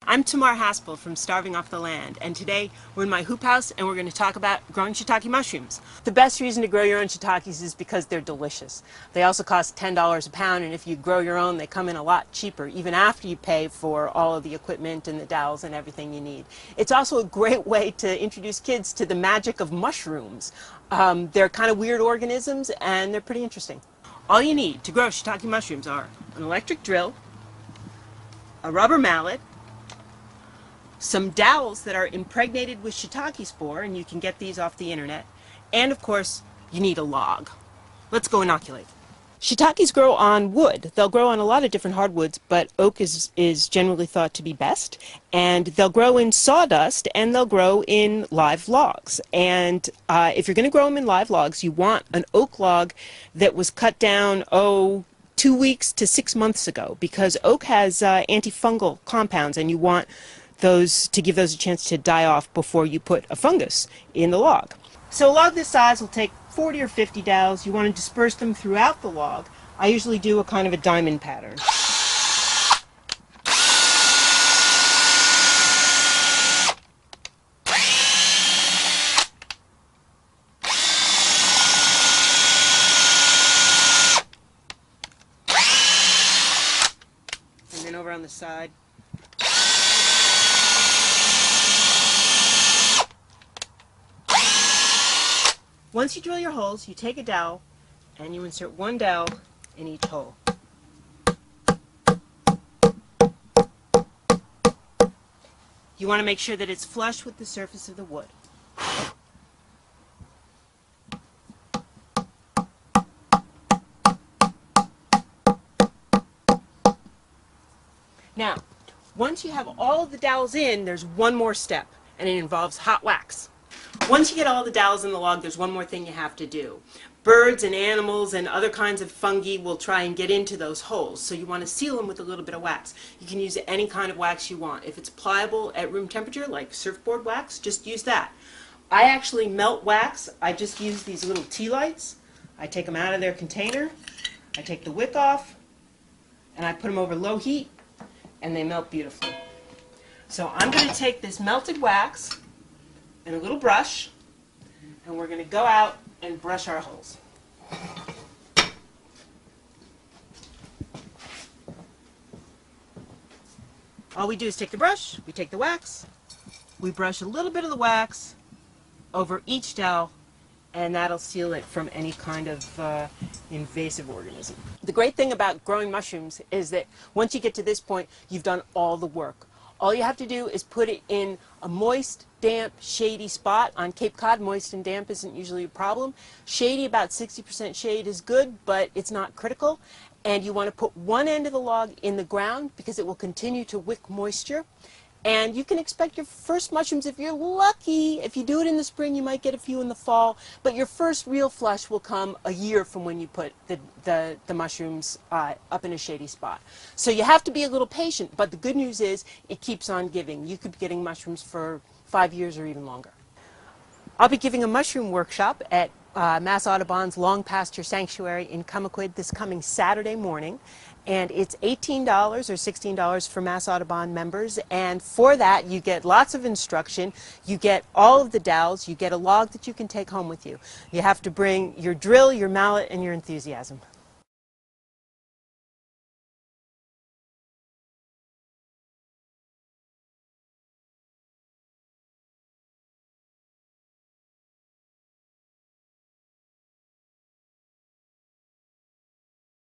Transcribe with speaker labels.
Speaker 1: I'm Tamar Haspel from Starving Off the Land, and today we're in my hoop house and we're going to talk about growing shiitake mushrooms. The best reason to grow your own shiitakes is because they're delicious. They also cost $10 a pound, and if you grow your own, they come in a lot cheaper, even after you pay for all of the equipment and the dowels and everything you need. It's also a great way to introduce kids to the magic of mushrooms. They're kind of weird organisms, and they're pretty interesting. All you need to grow shiitake mushrooms are an electric drill, a rubber mallet, some dowels that are impregnated with shiitake spore, and you can get these off the internet, and of course you need a log. Let's go inoculate. Shiitakes grow on wood. They'll grow on a lot of different hardwoods, but oak is generally thought to be best. And they'll grow in sawdust, and they'll grow in live logs. And if you're going to grow them in live logs, you want an oak log that was cut down, 2 weeks to 6 months ago, because oak has antifungal compounds, and you want those to give those a chance to die off before you put a fungus in the log. So a log this size will take 40 or 50 dowels. You want to disperse them throughout the log. I usually do a kind of a diamond pattern. And then over on the side. Once you drill your holes, you take a dowel and you insert one dowel in each hole. You want to make sure that it's flush with the surface of the wood. Now, once you have all of the dowels in, there's one more step, and it involves hot wax. Once you get all the dowels in the log, there's one more thing you have to do. Birds and animals and other kinds of fungi will try and get into those holes, so you want to seal them with a little bit of wax. You can use any kind of wax you want. If it's pliable at room temperature, like surfboard wax, just use that. I actually melt wax. I just use these little tea lights. I take them out of their container, I take the wick off, and I put them over low heat, and they melt beautifully. So I'm going to take this melted wax and a little brush, and we're going to go out and brush our holes. All we do is take the brush, we take the wax, we brush a little bit of the wax over each dowel, and that'll seal it from any kind of invasive organism. The great thing about growing mushrooms is that once you get to this point, you've done all the work. All you have to do is put it in a moist, damp, shady spot. On Cape Cod, moist and damp isn't usually a problem. Shady, about 60% shade is good, but it's not critical. And you want to put one end of the log in the ground because it will continue to wick moisture. And you can expect your first mushrooms, if you're lucky. If you do it in the spring, you might get a few in the fall. But your first real flush will come a year from when you put the mushrooms up in a shady spot. So you have to be a little patient. But the good news is it keeps on giving. You could be getting mushrooms for 5 years or even longer. I'll be giving a mushroom workshop at Mass Audubon's Long Pasture Sanctuary in Camaquid this coming Saturday morning. And it's $18 or $16 for Mass Audubon members, and for that you get lots of instruction, you get all of the dowels, you get a log that you can take home with you. You have to bring your drill, your mallet, and your enthusiasm.